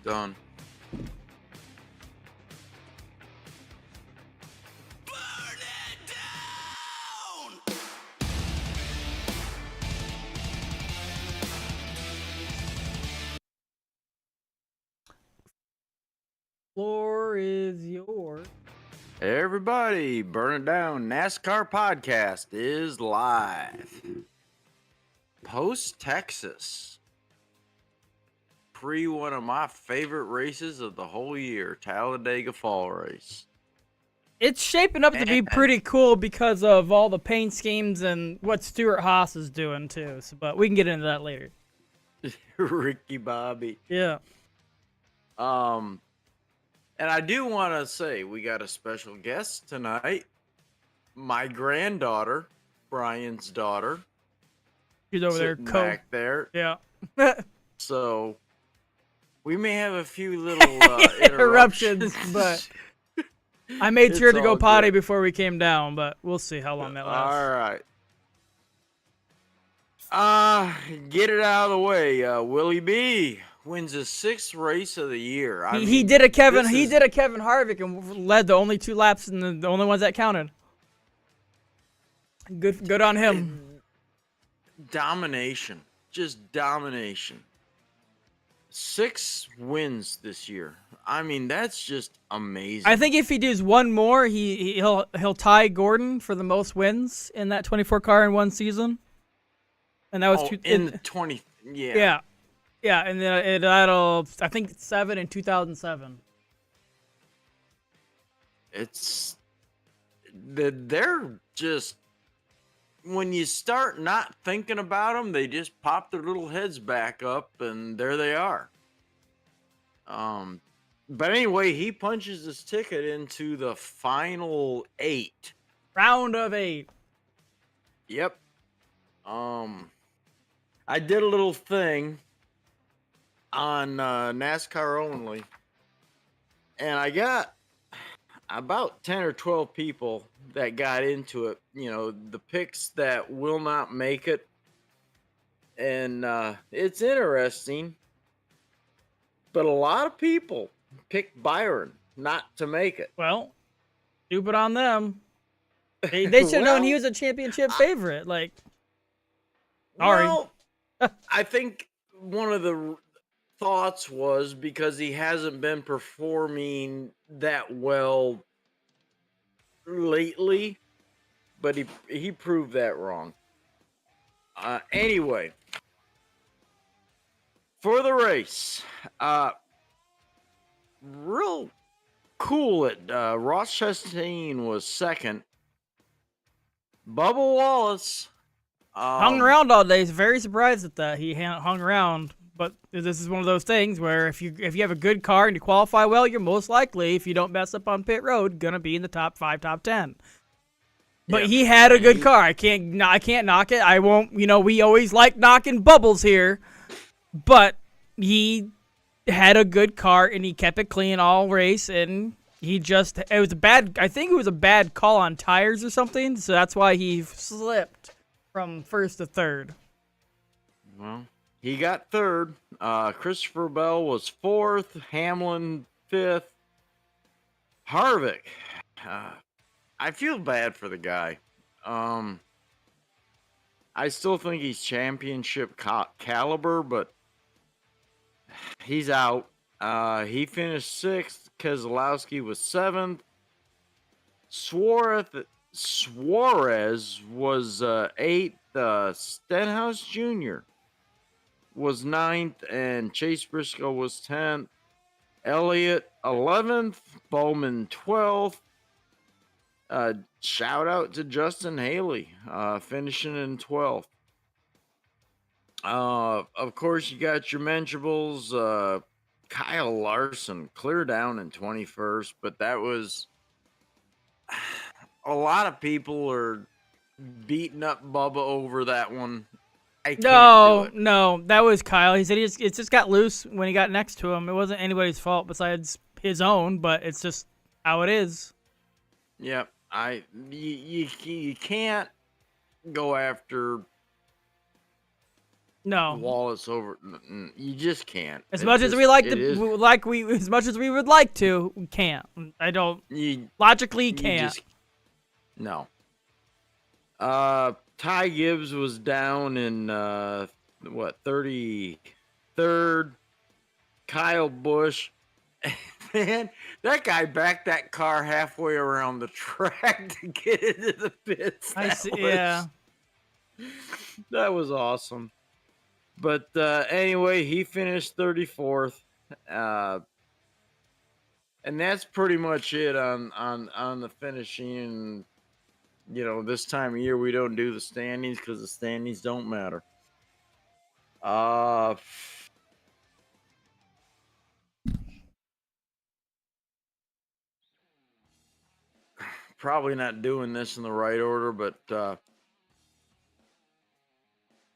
Done. Burn it down! Floor is yours. Everybody, burn it down. NASCAR podcast is live. Post Texas. Pre one of my favorite races of the whole year, Talladega Fall Race. It's shaping up to be pretty cool because of all the paint schemes and what Stuart Haas is doing too. So, but we can get into that later. Ricky Bobby. Yeah. And I do want to say we got a special guest tonight. My granddaughter, Brian's daughter. She's over there. Sitting back there. Yeah. So we may have a few little Interruptions, but I made sure It's to go all potty good. before we came down, but we'll see how long that lasts. All right. Get it out of the way. Willie B wins his 6th race of the year. He did a Kevin this is- Harvick and led the only 2 laps and the only ones that counted. Good on him. Domination. Just domination. 6 wins this year. I mean, that's just amazing. I think if he does one more, he'll tie Gordon for the most wins in that 24 car in one season. And that was in the 20. Yeah. Yeah. Yeah, and then that'll, I think, 7 in 2007. They're just, when you start not thinking about them, they just pop their little heads back up, and there they are. But anyway, he punches his ticket into the final 8. Round of 8. Yep. I did a little thing on NASCAR only, and I got about 10 or 12 people that got into it. You know, the picks that will not make it, and it's interesting. But a lot of people picked Byron not to make it. Well, stupid on them. They should have known he was a championship favorite. Like, sorry. Well, I think one of the thoughts was because he hasn't been performing that well lately, but he proved that wrong. Anyway, for the race, real cool. Ross Chastain was second. Bubba Wallace Hung around all day. He's very surprised at that. He hung around. But this is one of those things where if you have a good car and you qualify well, you're most likely, if you don't mess up on pit road, gonna be in the top 5, top 10. But Yeah. he had a good car. I can't knock it. I won't. We always like knocking Bubbles here, but he had a good car and he kept it clean all race. And it was a bad. I think it was a bad call on tires or something. So that's why he slipped from first to third. Well, he got third. Christopher Bell was 4th. Hamlin 5th. Harvick. I feel bad for the guy. I still think he's championship caliber, but he's out. He finished 6th. Keselowski was 7th. Suarez was 8th. Stenhouse Jr. was 9th, and Chase Briscoe was 10th. Elliott 11th. Bowman 12th. Shout out to Justin Haley, finishing in 12th. Of course, you got your mentionables. Kyle Larson clear down in 21st, but that was a lot of people are beating up Bubba over that one. I can't do it. No, that was Kyle. He said it just got loose when he got next to him. It wasn't anybody's fault besides his own, but it's just how it is. Yep. You can't go after No. Wallace over. You just can't. As It much as just- we like it is- as much as we would like to, we can't. I don't You, logically you can't. just no. Ty Gibbs was down in what 33rd. Kyle Busch, man, that guy backed that car halfway around the track to get into the pits. I see. Yeah. That was awesome. But anyway, he finished 34th. And that's pretty much it on the finishing. And, you know, this time of year we don't do the standings because the standings don't matter. Probably not doing this in the right order, but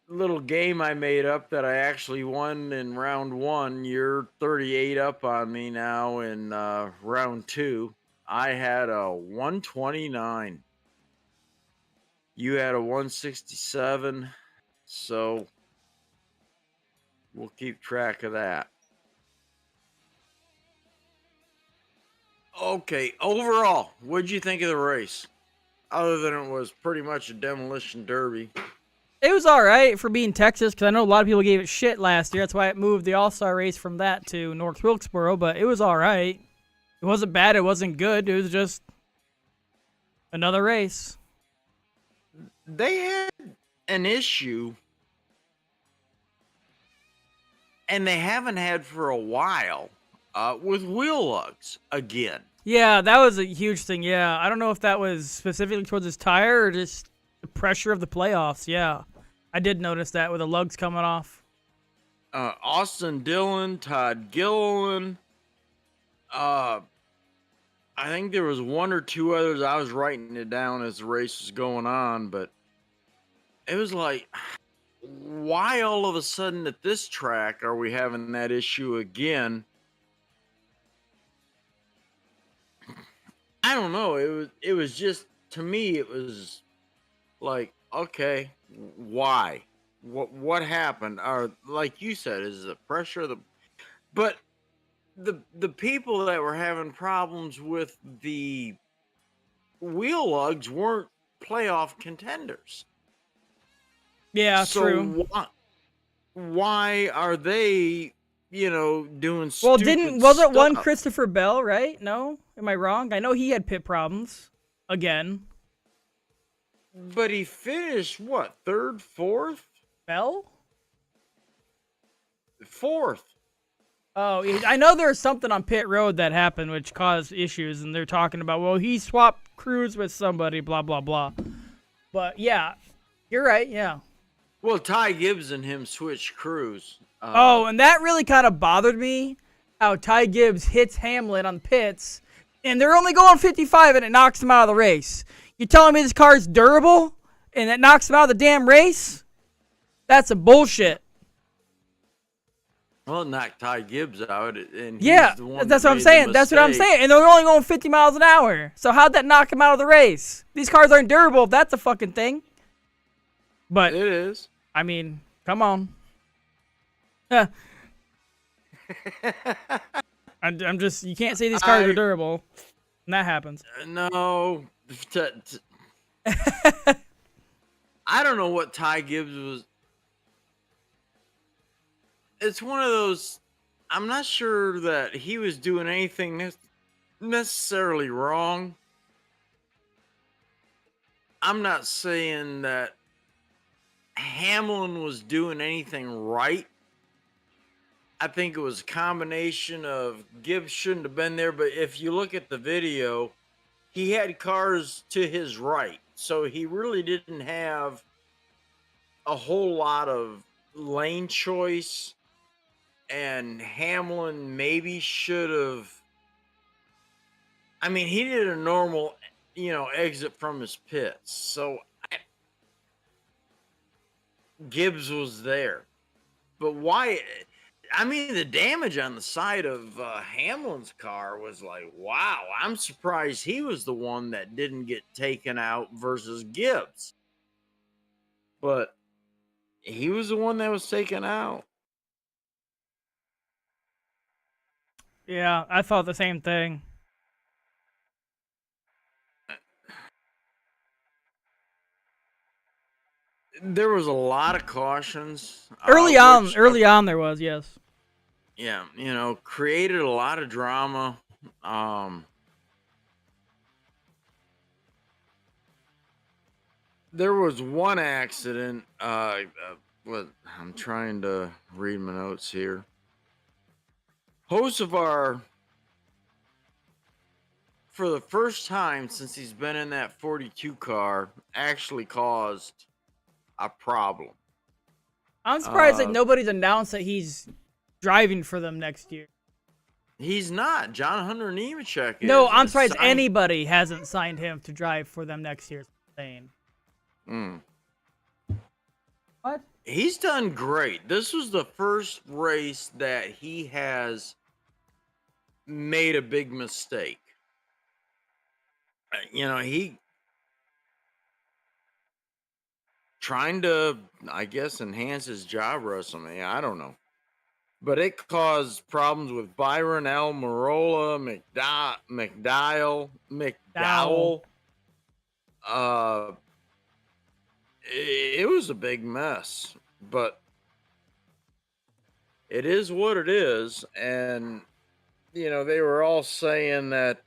little game I made up that I actually won in round 1. You're 38 up on me now in round 2. I had a 129. You had a 167. So we'll keep track of that. Okay, overall, what'd you think of the race? Other than it was pretty much a demolition derby. It was all right for being Texas, because I know a lot of people gave it shit last year. That's why it moved the All-Star race from that to North Wilkesboro, but it was all right. It wasn't bad. It wasn't good. It was just another race. They had an issue, and they haven't had for a while, with wheel lugs again. Yeah, that was a huge thing. Yeah, I don't know if that was specifically towards his tire or just the pressure of the playoffs. Yeah, I did notice that with the lugs coming off. Austin Dillon, Todd Gilliland. I think there was one or two others. I was writing it down as the race was going on, but it was like, why all of a sudden at this track are we having that issue again? I don't know. It was just, to me, it was like, okay, why? What happened? Or like you said, is the pressure of the, but the people that were having problems with the wheel lugs weren't playoff contenders. Yeah, So true. why are they, doing Well, stupid wasn't one stuff? Christopher Bell, right? No? Am I wrong? I know he had pit problems again. But he finished what, third, fourth? Bell? Fourth. Oh, I know there was something on pit road that happened which caused issues, and they're talking about, well, he swapped crews with somebody, blah, blah, blah. But, yeah, you're right, yeah. Well, Ty Gibbs and him switched crews. And that really kind of bothered me, how Ty Gibbs hits Hamlin on pits, and they're only going 55, and it knocks him out of the race. You're telling me this car is durable, and it knocks him out of the damn race? That's a bullshit. Well, it knocked Ty Gibbs out, and Yeah, he's the one that's that what I'm made the saying. That's what I'm mistake. saying. And they're only going 50 miles an hour. So how'd that knock him out of the race? These cars aren't durable if that's a fucking thing. But, It is. I mean, come on. I'm just, you can't say these cars are durable. And that happens. No. I don't know what Ty Gibbs was. It's one of those. I'm not sure that he was doing anything necessarily wrong. I'm not saying that Hamlin was doing anything right. I think it was a combination of Gibbs shouldn't have been there, but if you look at the video, he had cars to his right. So he really didn't have a whole lot of lane choice. And Hamlin maybe should have. I mean, he did a normal, exit from his pits. So Gibbs was there. But why? I mean, the damage on the side of Hamlin's car was like, wow, I'm surprised he was the one that didn't get taken out versus Gibbs. But he was the one that was taken out. Yeah, I thought the same thing. There was a lot of cautions. Early Which, on there was, yes. yeah, created a lot of drama. There was one accident. What I'm trying to read my notes here. Hocevar, for the first time since he's been in that 42 car, actually caused a problem. I'm surprised that Uh, nobody's announced that he's driving for them next year. he's not. John Hunter Nemechek is. No, I'm It's surprised signed- anybody hasn't signed him to drive for them next year. Insane. Mm. What? He's done great. This was the first race that he has made a big mistake. He trying to, I guess, enhance his job resume. I don't know. But it caused problems with Byron L. Marola, McDowell. Uh, it was a big mess, but it is what it is. And, they were all saying that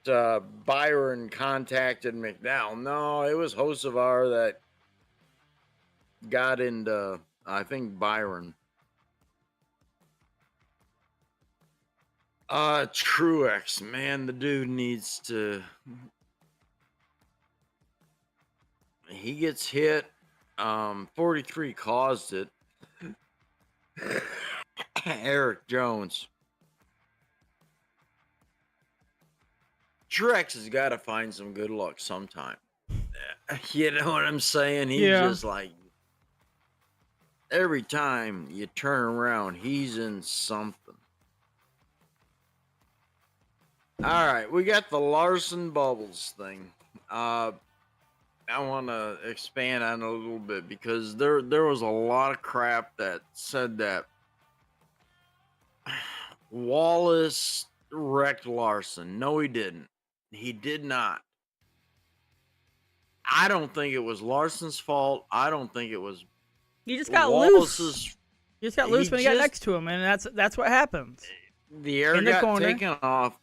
Byron contacted McDowell. No, it was Hocevar that got into, I think, Byron. Truex, man, the dude needs to. He gets hit. 43 caused it. Eric Jones. Truex has got to find some good luck sometime. You know what I'm saying? He's just like, every time you turn around, he's in something. All right, we got the Larson Bubbles thing. I want to expand on it a little bit because there was a lot of crap that said that Wallace wrecked Larson. No, he didn't. He did not. I don't think it was Larson's fault. I don't think it was. He just got Wallace's. loose. He just got loose when he got next to him, and that's what happens. The air got taken off.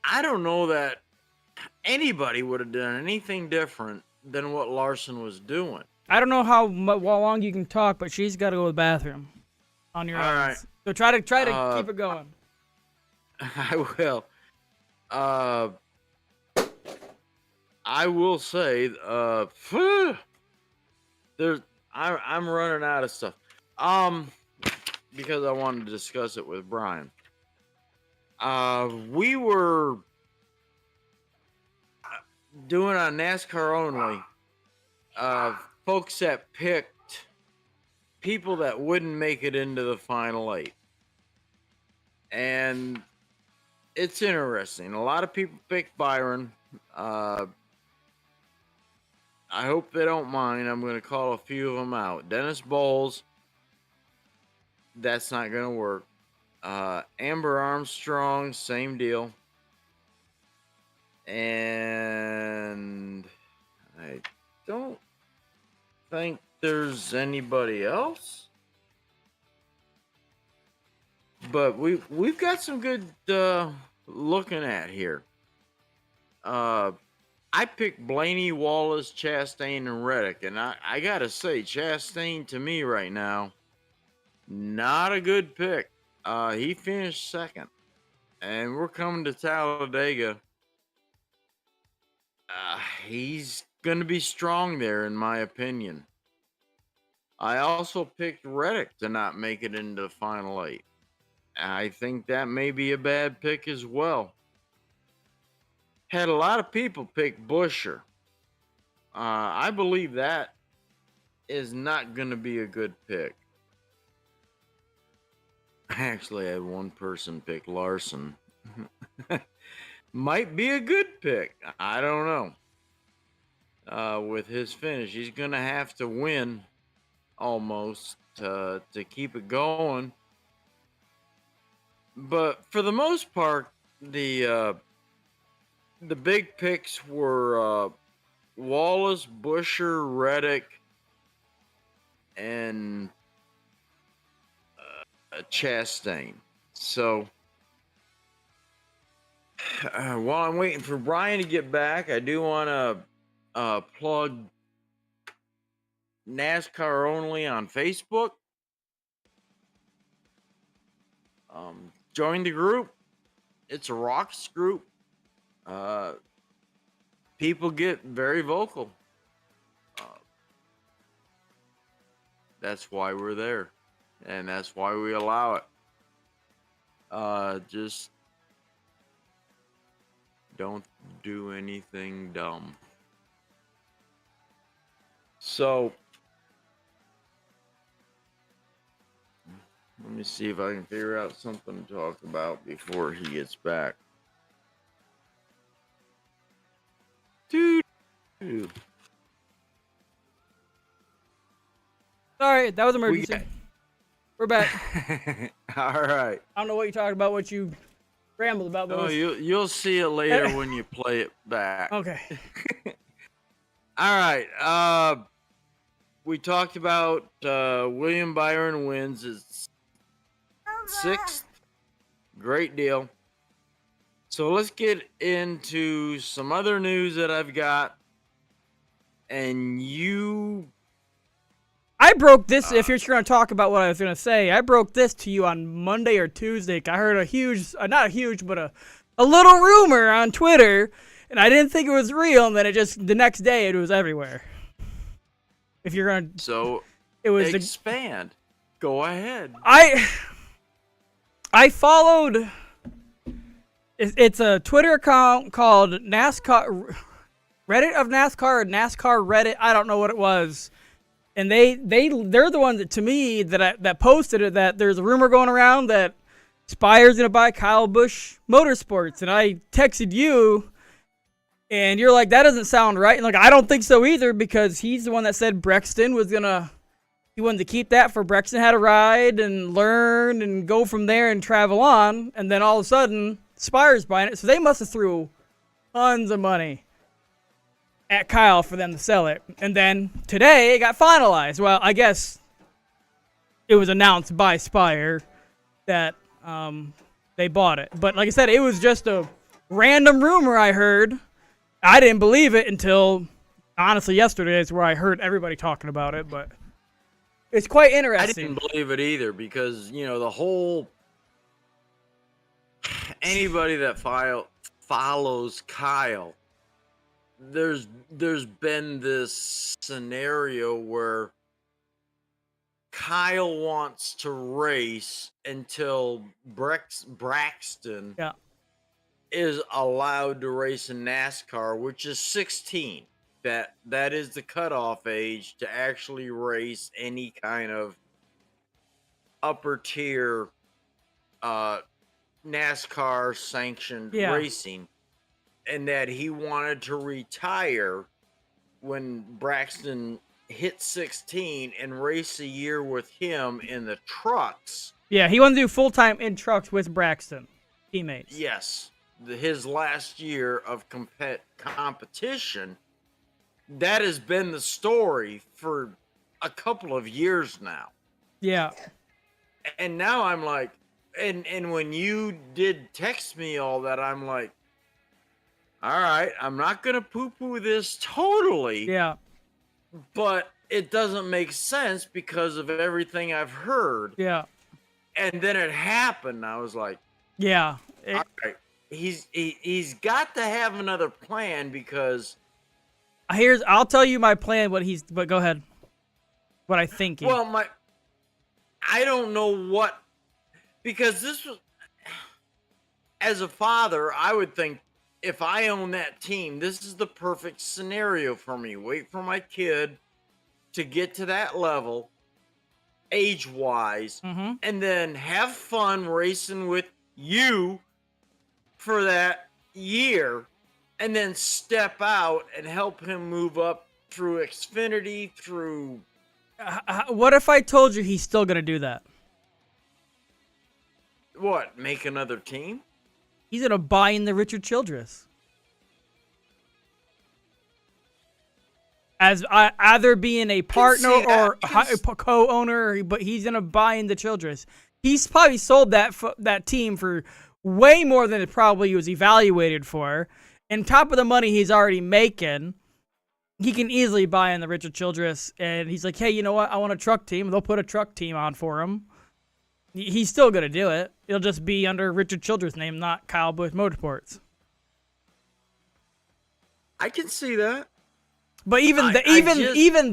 I don't know that anybody would have done anything different than what Larson was doing. I don't know how long you can talk, but she's got to go to the bathroom on your own. Right. So try to keep it going. I will. I will say, I'm running out of stuff. Because I wanted to discuss it with Brian. We were doing on NASCAR only. Folks that picked people that wouldn't make it into the final 8. And it's interesting. A lot of people picked Byron. I hope they don't mind. I'm going to call a few of them out. Dennis Bowles. That's not going to work. Amber Armstrong, same deal. And I don't think there's anybody else. But we've got some good looking at here. I picked Blaney, Wallace, Chastain, and Reddick. And I got to say, Chastain to me right now, not a good pick. He finished second. And we're coming to Talladega. He's going to be strong there, in my opinion. I also picked Reddick to not make it into the final 8. I think that may be a bad pick as well. Had a lot of people pick Buescher. I believe that is not going to be a good pick. I actually had one person pick Larson. might be a good pick. I don't know. With his finish, he's gonna have to win almost to keep it going. But for the most part, the big picks were Wallace, Busher, Reddick, and Chastain. So while I'm waiting for Brian to get back, I do want to plug NASCAR Only on Facebook. Join the group. It's a rocks group. People get very vocal. That's why we're there, and that's why we allow it. Just don't do anything dumb. So let me see if I can figure out something to talk about before he gets back. Dude. Sorry, that was emergency. We're back. All right. I don't know what you're talking about, what you rambled about. But Oh, you'll see it later when you play it back. Okay. All right. We talked about William Byron wins his 6th. Great deal. So let's get into some other news that I've got. And I broke this, if you're going to talk about what I was going to say, I broke this to you on Monday or Tuesday. I heard a huge, not a huge, but a little rumor on Twitter, and I didn't think it was real, and then the next day, it was everywhere. If you're going to... So, it was expand. Go ahead. I followed... It's a Twitter account called NASCAR... Reddit of NASCAR or NASCAR Reddit. I don't know what it was. And they're the ones that, to me, that posted it, that there's a rumor going around that Spire's gonna buy Kyle Busch Motorsports. And I texted you, and you're like, that doesn't sound right. And like, I don't think so either, because he's the one that said Brexton he wanted to keep that for Brexton had a ride and learn and go from there and travel on. And then all of a sudden, Spire's buying it. So they must have threw tons of money at Kyle for them to sell it. And then today it got finalized. Well, I guess it was announced by Spire that they bought it. But like I said, it was just a random rumor I heard. I didn't believe it until, honestly, yesterday is where I heard everybody talking about it. But it's quite interesting. I didn't believe it either, because, the whole... Anybody that follows Kyle, there's been this scenario where Kyle wants to race until Braxton is allowed to race in NASCAR, which is 16. That is the cutoff age to actually race any kind of upper tier NASCAR sanctioned racing. And that he wanted to retire when Braxton hit 16 and race a year with him in the trucks. Yeah, he wanted to do full-time in trucks with Braxton teammates. Yes. His last year of competition. That has been the story for a couple of years now. Yeah. And now I'm like, and when you did text me all that, I'm like, all right, I'm not going to poo-poo this totally. Yeah. But it doesn't make sense because of everything I've heard. Yeah. And then it happened. I was like, yeah. All right. He's got to have another plan, because I'll tell you my plan, but go ahead. What I think. Well, I don't know what, because this was, as a father, I would think, if I own that team, this is the perfect scenario for me. Wait for my kid to get to that level, age-wise, and then have fun racing with you for that, year and then step out and help him move up through Xfinity, through What if I told you he's still gonna do that? what? Make another team? He's gonna buy in the Richard Childress as either being a partner or co-owner, but he's gonna buy in the Childress. He's probably sold that team for way more than it probably was evaluated for. And top of the money he's already making, he can easily buy in the Richard Childress. And he's like, hey, you know what? I want a truck team. They'll put a truck team on for him. He's still going to do it. It'll just be under Richard Childress' name, not Kyle Busch Motorsports. I can see that. But even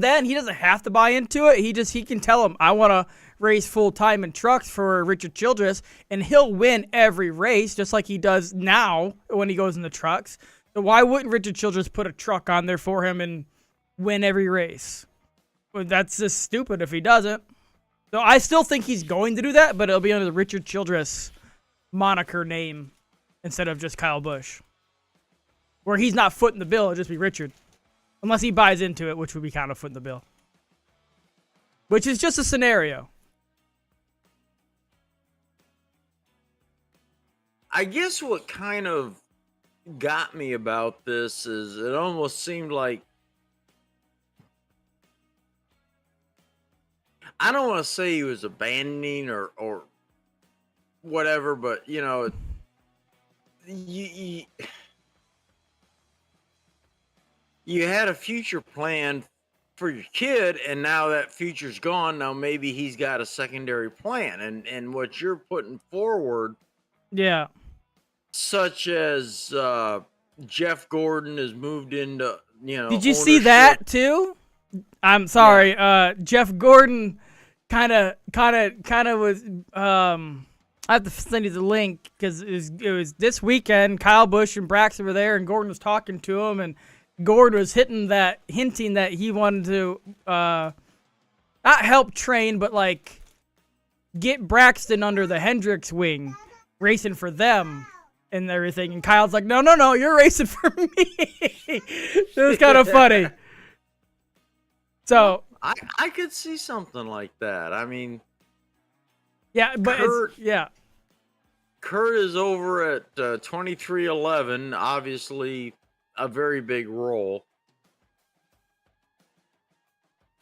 then, he doesn't have to buy into it. He can tell him, I want to race full time in trucks for Richard Childress, and he'll win every race just like he does now when he goes in the trucks. So why wouldn't Richard Childress put a truck on there for him and win every race? Well, that's just stupid if he doesn't. So I still think he's going to do that, but it'll be under the Richard Childress moniker name instead of just Kyle Busch. Where he's not footing the bill, it'll just be Richard. Unless he buys into it, which would be kind of footing the bill. Which is just a scenario. I guess what kind of got me about this is it almost seemed like, I don't want to say he was abandoning or whatever, but you know, you had a future plan for your kid, and now that future's gone. Now maybe he's got a secondary plan, and what you're putting forward, yeah, such as Jeff Gordon has moved into, you know. Did you see that too? I'm sorry, yeah. Jeff Gordon kind of was. I have to send you the link because it was this weekend. Kyle Busch and Braxton were there, and Gordon was talking to him, and Gordon was hinting that he wanted to not help train, but like get Braxton under the Hendricks wing, racing for them and everything. And Kyle's like, no, you're racing for me. It was kind of funny. So I could see something like that. I mean, yeah, but Kurt is over at 2311, obviously a very big role.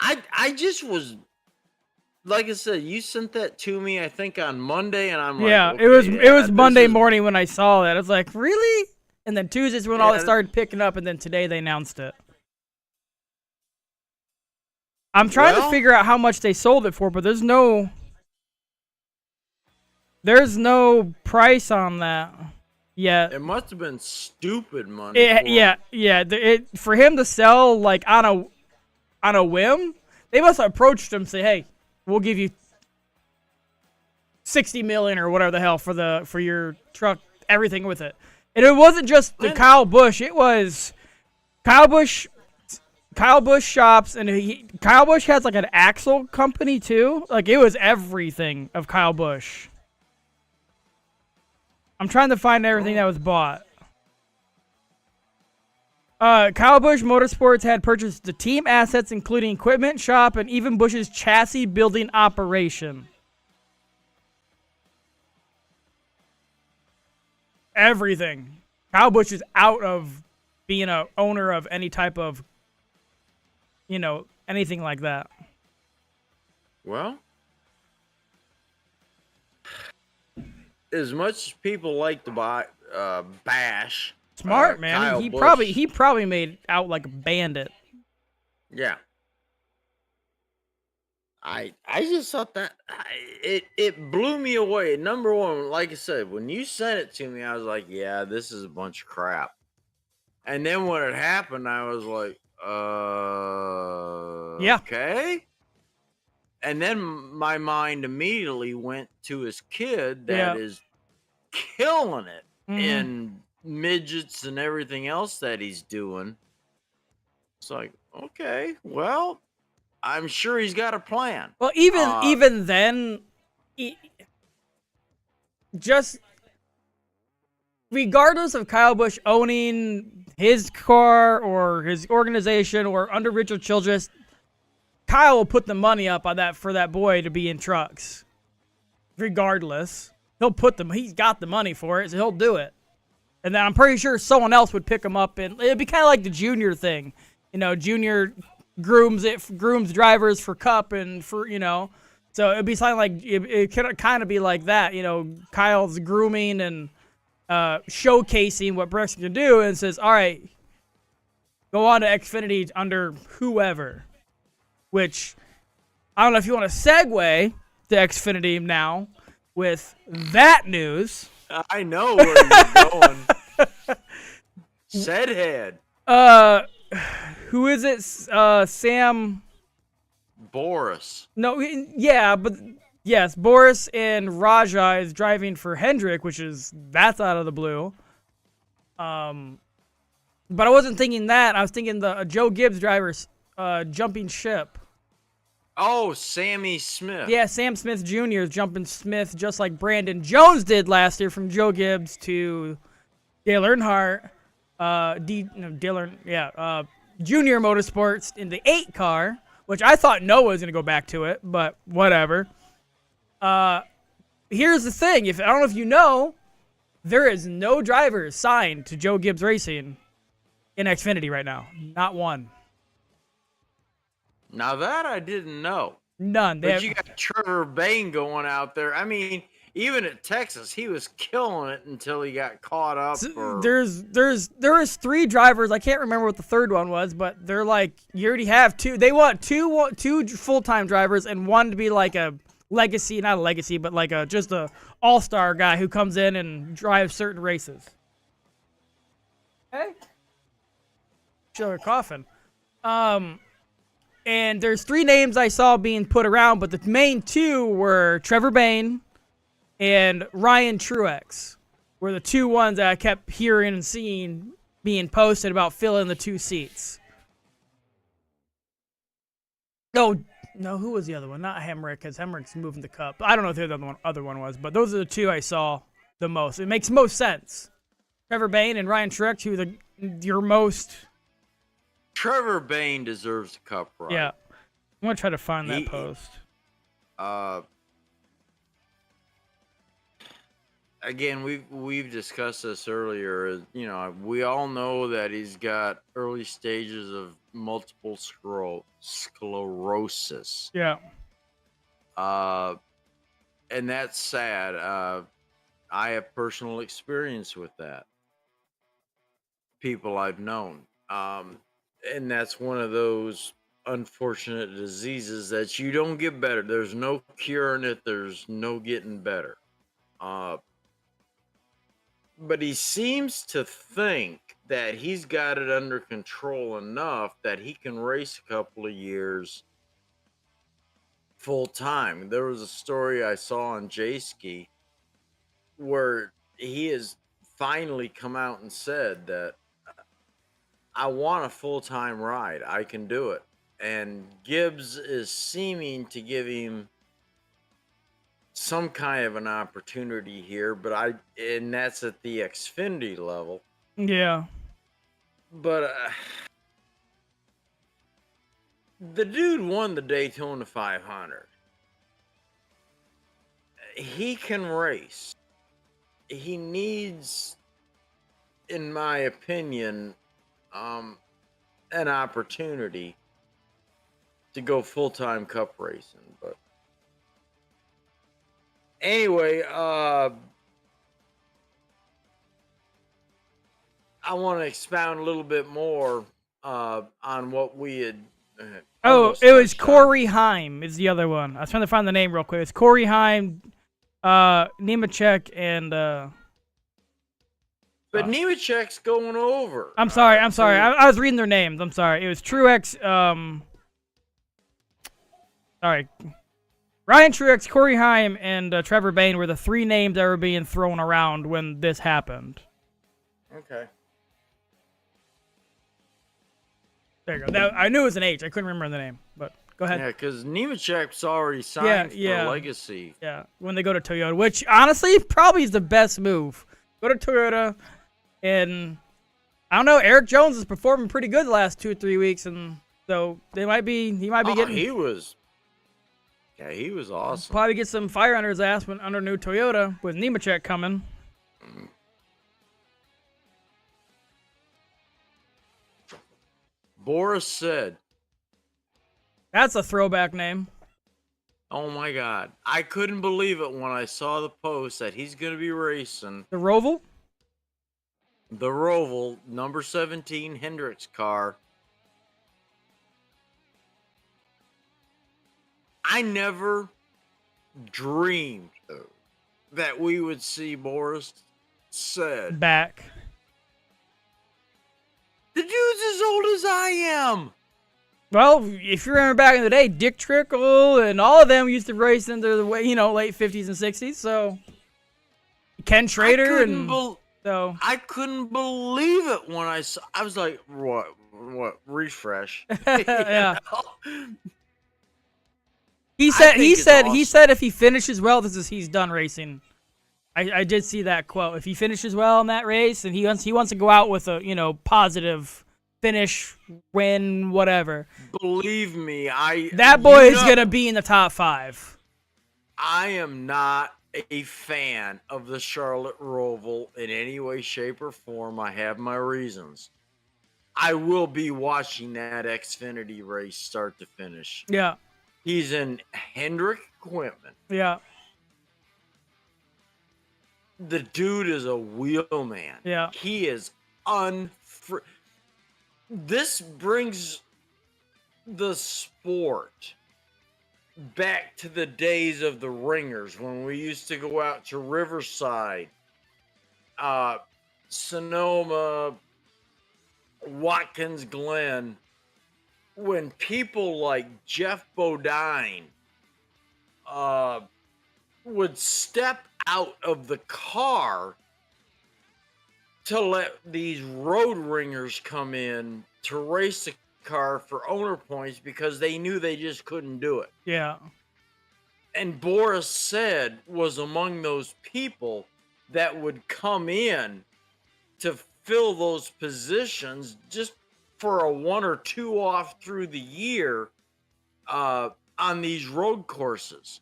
I just was, like I said, you sent that to me, I think on Monday, and I'm like, yeah, okay, it was Monday morning when I saw that. I was like, really? And then Tuesday's when all that started picking up, and then today they announced it. I'm trying to figure out how much they sold it for, but there's no price on that yet. It must have been stupid money. For him to sell like on a whim, they must have approached him and say, "Hey, we'll give you $60 million or whatever the hell for your truck, everything with it." And it wasn't just the Kyle Busch; it was Kyle Busch shops, and Kyle Busch has like an axle company too. Like it was everything of Kyle Busch. I'm trying to find everything that was bought. Kyle Busch Motorsports had purchased the team assets, including equipment, shop, and even Busch's chassis building operation. Everything. Kyle Busch is out of being a owner of any type of, anything like that. Well, as much as people like to bash, smart man. Kyle He Busch, probably made out like a bandit. Yeah. I just thought that it blew me away. Number one, like I said, when you sent it to me, I was like, yeah, this is a bunch of crap. And then when it happened, I was like, yeah, okay. And then my mind immediately went to his kid that is killing it in midgets and everything else that he's doing. It's like, okay, well, I'm sure he's got a plan. Well, even then, just regardless of Kyle Busch owning his car or his organization or under Richard Childress, Kyle will put the money up on that for that boy to be in trucks. Regardless, he's got the money for it, so he'll do it. And then I'm pretty sure someone else would pick him up, and it'd be kind of like the Junior thing. Junior grooms drivers for Cup and for, so it'd be something like, it could kind of be like that. Kyle's grooming and showcasing what Brexit can do, and says, all right, go on to Xfinity under whoever. Which, I don't know if you want to segue to Xfinity now with that news. I know where you're going. Said head. Who is it? Sam Boris. No, yeah, but yes, Boris and Raja is driving for Hendrick, that's out of the blue. But I wasn't thinking that. I was thinking the Joe Gibbs driver's jumping ship. Oh, Sammy Smith. Yeah, Sam Smith Jr. is jumping Smith just like Brandon Jones did last year from Joe Gibbs to Dale Earnhardt. Junior Motorsports in the 8 car, which I thought Noah was going to go back to it, but whatever. Here's the thing. I don't know if you know, there is no drivers signed to Joe Gibbs Racing in Xfinity right now. Not one. Now that I didn't know. None. But you got Trevor Bayne going out there. I mean, even at Texas, he was killing it until he got caught up. There was 3 drivers. I can't remember what the third one was, but they're like, you already have 2. They want two full-time drivers and one to be like a legacy, not a legacy, but like just a all-star guy who comes in and drives certain races. Okay. They're coughing. And there's 3 names I saw being put around, but the main 2 were Trevor Bayne and Ryan Truex were the 2 ones that I kept hearing and seeing being posted about filling the 2 seats. No, who was the other one? Not Hemrick, because Hemrick's moving the Cup. I don't know who the other one was, but those are the 2 I saw the most. It makes most sense. Trevor Bayne and Ryan Truex, who your most... Trevor Bayne deserves the Cup ride. Yeah. I'm going to try to find that post. Again, we've discussed this earlier. We all know that he's got early stages of multiple sclerosis. Yeah. And that's sad. I have personal experience with that. People I've known. And that's one of those unfortunate diseases that you don't get better. There's no curing it. There's no getting better. But he seems to think that he's got it under control enough that he can race a couple of years full time. There was a story I saw on J-Ski where he has finally come out and said that I want a full-time ride. I can do it. And Gibbs is seeming to give him some kind of an opportunity here, and that's at the Xfinity level. Yeah. But the dude won the Daytona 500. He can race. He needs, in my opinion, an opportunity to go full-time Cup racing. But anyway, I want to expound a little bit more on what we had. It was Corey Heim is the other one. I was trying to find the name real quick. It's Corey Heim, Nemechek, and but Nemechek's going over. I'm sorry. I was reading their names. I'm sorry. It was Truex. Sorry. Ryan Truex, Corey Heim, and Trevor Bayne were the 3 names that were being thrown around when this happened. Okay. There you go. I knew it was an H. I couldn't remember the name, but go ahead. Yeah, because Nemechek's already signed for Legacy. Yeah, when they go to Toyota, which honestly probably is the best move. Go to Toyota, and I don't know. Eric Jones is performing pretty good the last 2 or 3 weeks, and so he might be getting. He was awesome. Probably get some fire under his ass when under new Toyota with Nemechek coming. Boris said, That's a throwback name. "Oh my God, I couldn't believe it when I saw the post that he's going to be racing The Roval? the Roval number 17 Hendricks car." I never dreamed that we would see Boris said, Back. "The dude's as old as I am." Well, if you remember back in the day, Dick Trickle and all of them used to race into the way, late 50s and 60s. So Ken Schrader so I couldn't believe it when I saw. I was like, "What? Refresh?" yeah. He think it's said awesome. if he finishes well, he's done racing. I did see that quote. If he finishes well in that race and he wants to go out with a positive finish, win, whatever. Believe me, That boy is gonna be in the top 5. I am not a fan of the Charlotte Roval in any way, shape, or form. I have my reasons. I will be watching that Xfinity race start to finish. Yeah. He's in Hendrick equipment. Yeah. The dude is a wheelman. Yeah. He is This brings the sport back to the days of the ringers when we used to go out to Riverside, Sonoma, Watkins Glen, when people like Jeff Bodine would step out of the car to let these road ringers come in to race the car for owner points because they knew they just couldn't do it. Yeah. And Boris said was among those people that would come in to fill those positions just for a 1 or 2 off through the year on these road courses.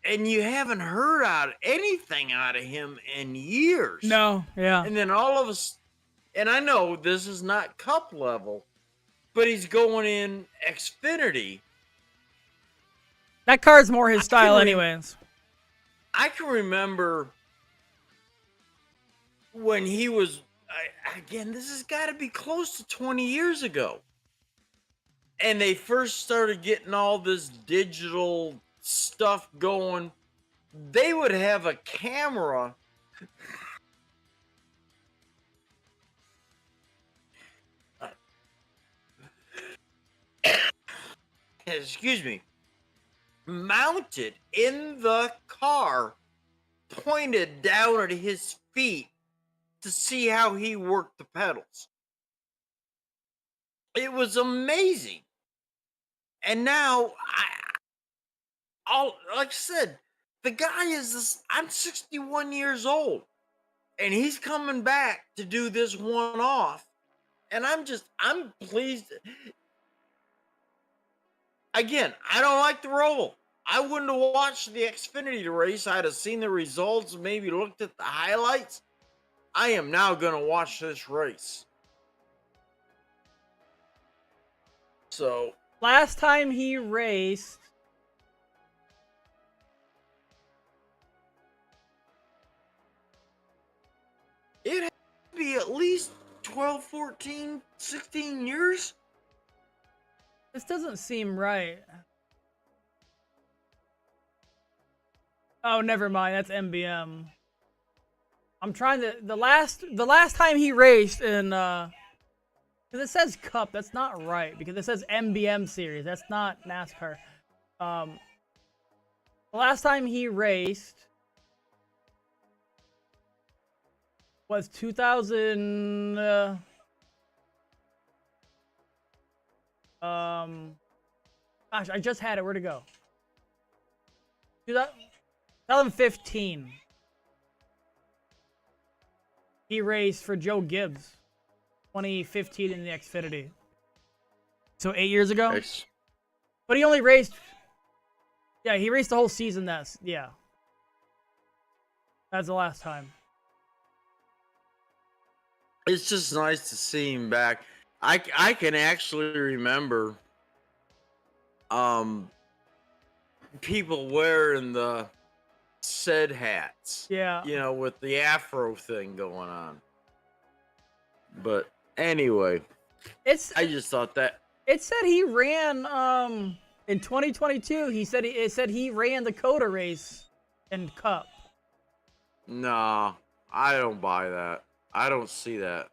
And you haven't heard anything out of him in years. No, yeah. And then all of us, and I know this is not cup level, but he's going in Xfinity. That car's more his style anyways. I can remember when he was, again, this has got to be close to 20 years ago. And they first started getting all this digital stuff going. They would have a camera excuse me, mounted in the car, pointed down at his feet to see how he worked the pedals. It was amazing. And now, like I said, the guy is this. I'm 61 years old, and he's coming back to do this one-off, and I'm pleased. Again, I don't like the Roval. I wouldn't have watched the Xfinity race. I'd have seen the results, maybe looked at the highlights. I am now going to watch this race. So, Last time he raced, it had to be at least 12, 14, 16 years. this doesn't seem right. Oh, never mind. That's MBM. I'm trying to the last time he raced in because it says Cup. That's not right because it says MBM series. That's not NASCAR. The last time he raced was 2000. Gosh, I just had it. Where'd it go? 2015. He raced for Joe Gibbs, 2015 in the Xfinity. So 8 years ago. Nice. But he only raced. Yeah, he raced the whole season. That's the last time. It's just nice to see him back. I can actually remember people wearing the said hats. Yeah. You know, with the afro thing going on. But anyway, I just thought that It said he ran in 2022. It said he ran the Coda race and Cup. no, I don't buy that. I don't see that.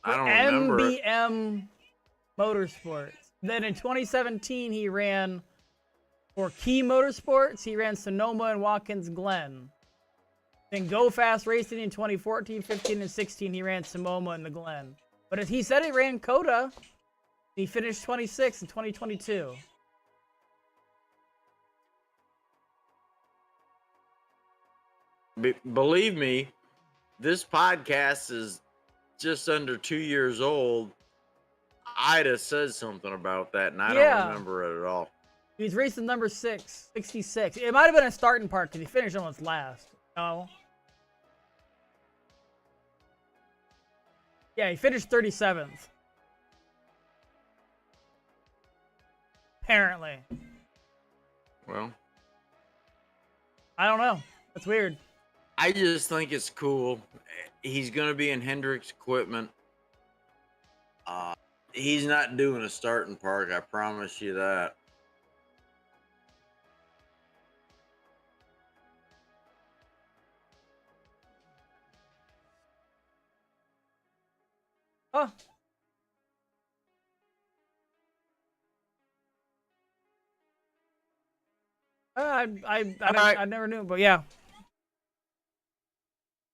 I don't remember it. MBM Motorsports. Then in 2017 he ran for Key Motorsports. He ran Sonoma and Watkins Glen. Then Go Fast Racing in 2014, 15, and 16 he ran Sonoma and the Glen. But he said he ran Coda. He finished 26 in 2022. Believe me, this podcast is just under 2 years old. I'd have said something about that, and I don't remember it at all. He's racing number 66. It might have been a starting part because he finished almost last. No. Yeah, he finished 37th. Apparently. Well, I don't know. That's weird. I just think it's cool. He's going to be in Hendrick's equipment. He's not doing a starting park, I promise you that. Huh. I never knew, but yeah.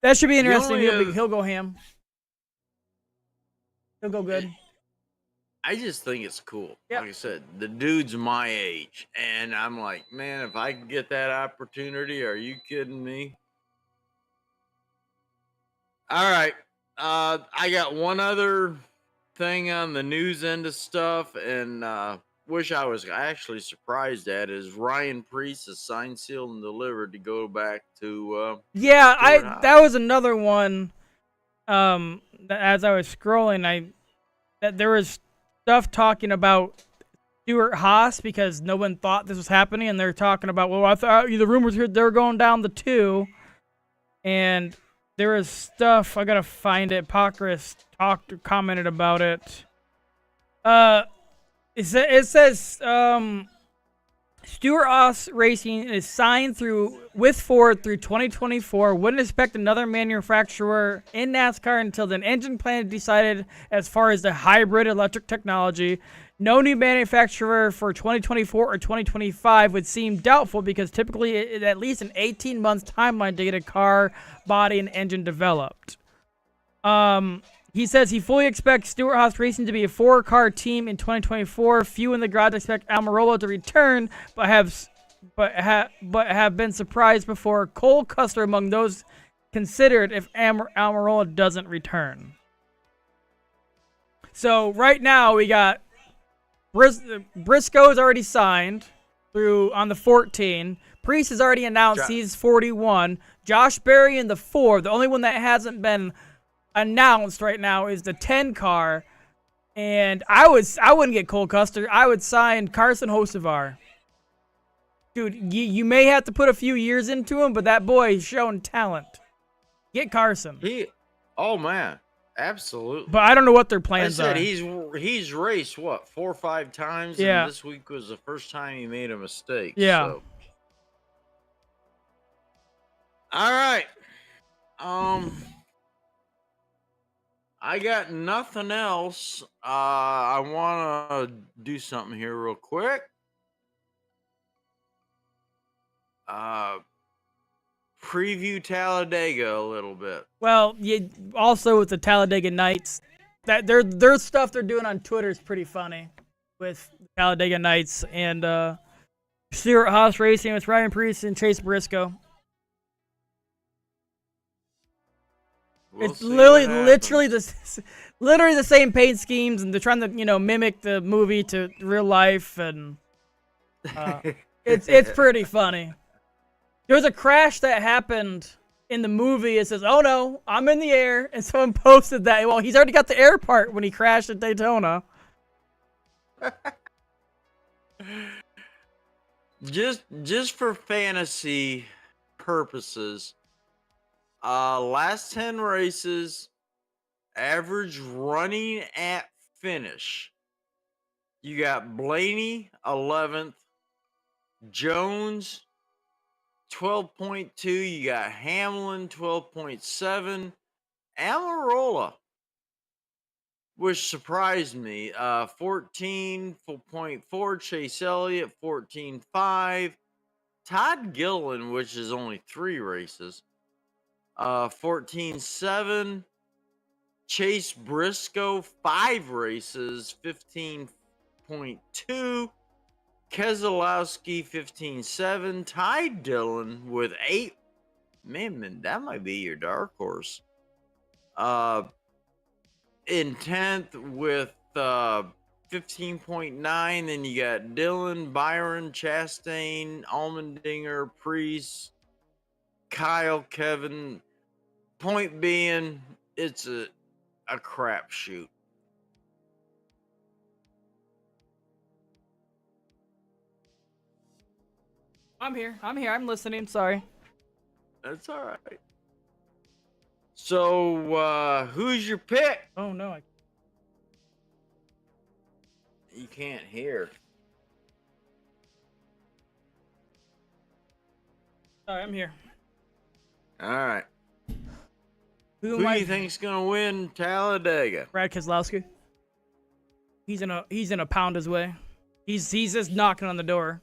That should be interesting. He'll go ham. He'll go good. I just think it's cool. Yep. Like I said, the dude's my age. And I'm like, man, if I can get that opportunity, are you kidding me? All right. I got one other thing on the news end of stuff, and wish I was actually surprised at is Ryan Preece is signed, sealed, and delivered to go back to that was another one. As I was scrolling, that there was stuff talking about Stuart Haas because no one thought this was happening, and they're talking about, well, I thought the rumors here they're going down the 2, and there is stuff, I gotta find it. Pockrass commented about it. It says Stuart Haas Racing is signed with Ford through 2024. Wouldn't expect another manufacturer in NASCAR until the engine plant decided as far as the hybrid electric technology. No new manufacturer for 2024 or 2025 would seem doubtful because typically it's at least an 18-month timeline to get a car, body, and engine developed. He says he fully expects Stuart Haas Racing to be a 4-car team in 2024. Few in the garage expect Almirola to return, but have been surprised before. Cole Custer among those considered if Almirola doesn't return. So right now we got Briscoe's already signed on the 14. Preece has already announced he's 41. Josh Berry in the 4. The only one that hasn't been announced right now is the 10 car, and I wouldn't get Cole Custer. I would sign Carson Hocevar. Dude, you may have to put a few years into him, but that boy is showing talent. Get Carson. Oh man, absolutely. But I don't know what their plans are. He's raced what 4 or 5 times. Yeah. And this week was the first time he made a mistake. Yeah. So. All right. I got nothing else. I want to do something here real quick. Preview Talladega a little bit. Well, also with the Talladega Nights, that their stuff they're doing on Twitter is pretty funny with Talladega Nights and Stuart Haas Racing with Ryan Preece and Chase Briscoe. We'll It's see what literally happens. literally the same paint schemes, and they're trying to mimic the movie to real life, and it's pretty funny. There was a crash that happened in the movie. It says, "Oh no, I'm in the air," and someone posted that. Well, he's already got the air part when he crashed at Daytona. Just for fantasy purposes, last 10 races, average running at finish. You got Blaney 11th, Jones 12.2, you got Hamlin 12.7, Amarola, which surprised me, 14.4, Chase Elliott 14.5, Todd Gilliland, which is only 3 races, 14.7, Chase Briscoe 5 races 15.2, Keselowski 15.7, Ty Dillon with 8. Man, that might be your dark horse. In 10th with 15.9. Then you got Dillon, Byron, Chastain, Allmendinger, Priest, Kyle, Kevin. Point being, it's a crapshoot. I'm here. I'm listening. Sorry. That's all right. So, who's your pick? Oh no, You can't hear. sorry, I'm here. All right. Who Who am do I? you think's gonna win Talladega? Brad Keselowski. He's in a pound his way. He's just knocking on the door.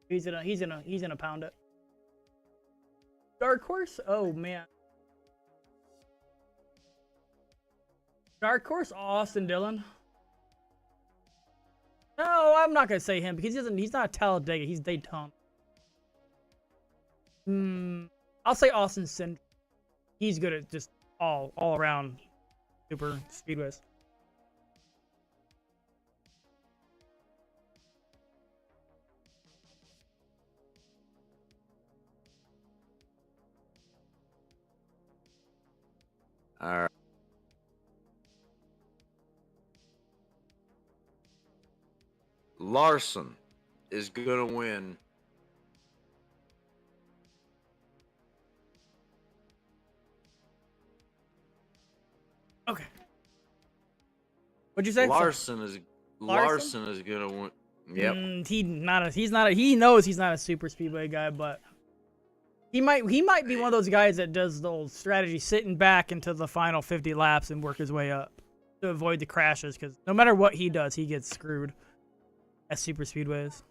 He's in a pound it. Dark horse? Oh man. Dark horse Austin Dillon. No, I'm not gonna say him because he's not Talladega, he's Daytona. I'll say Austin Sin. He's good at just all around super speedways. All right. Larson is gonna win. Okay. What'd you say? Larson is gonna win. Yep. He knows he's not a super speedway guy, but he might be one of those guys that does the old strategy, sitting back into the final 50 laps and work his way up to avoid the crashes. Because no matter what he does, he gets screwed at super speedways.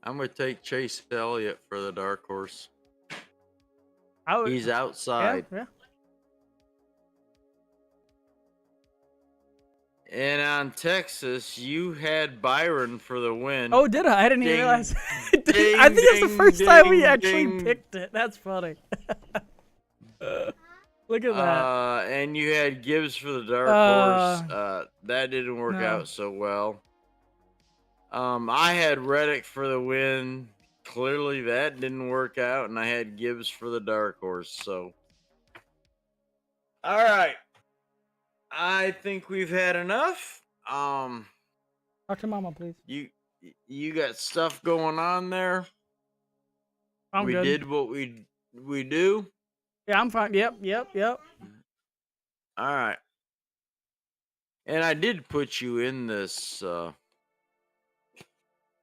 I'm gonna take Chase Elliott for the dark horse. He's Yeah, outside. yeah. And on Texas, you had Byron for the win. Oh, did I? I didn't even Ding, realize. ding, I think it's the ding, first time we ding, actually ding. picked it. That's funny. Look at that. And you had Gibbs for the dark horse. That didn't work no. out so well. I had Reddick for the win. Clearly that didn't work out, and I had Gibbs for the dark horse. So, all right, I think we've had enough. Talk to Mama, please. You got stuff going on there. I'm we good. did what we do. Yeah, I'm fine. Yep. All right, and I did put you in this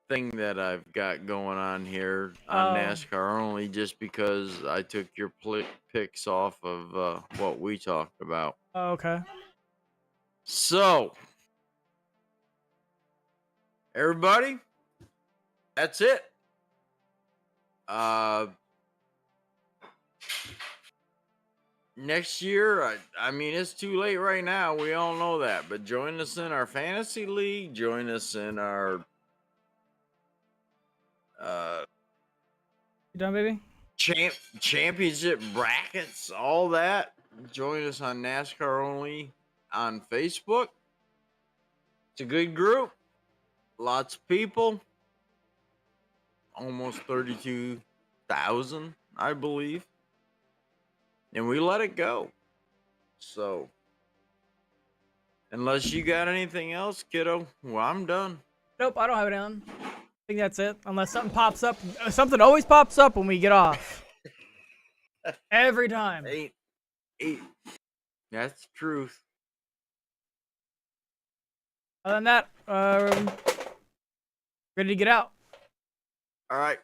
thing that I've got going on here on NASCAR only, just because I took your picks off of what we talked about. Oh, okay. So, everybody, that's it. Next year, I mean, it's too late right now. We all know that. But join us in our fantasy league. Join us in our You done, baby? championship brackets, all that. Join us on NASCAR Only on Facebook. It's a good group. Lots of people. Almost 32,000, I believe. And we let it go. So, unless you got anything else, kiddo, well, I'm done. Nope, I don't have it on. I think that's it. Unless something pops up. Something always pops up when we get off. Every time. Ain't. That's the truth. Other than that, ready to get out. All right.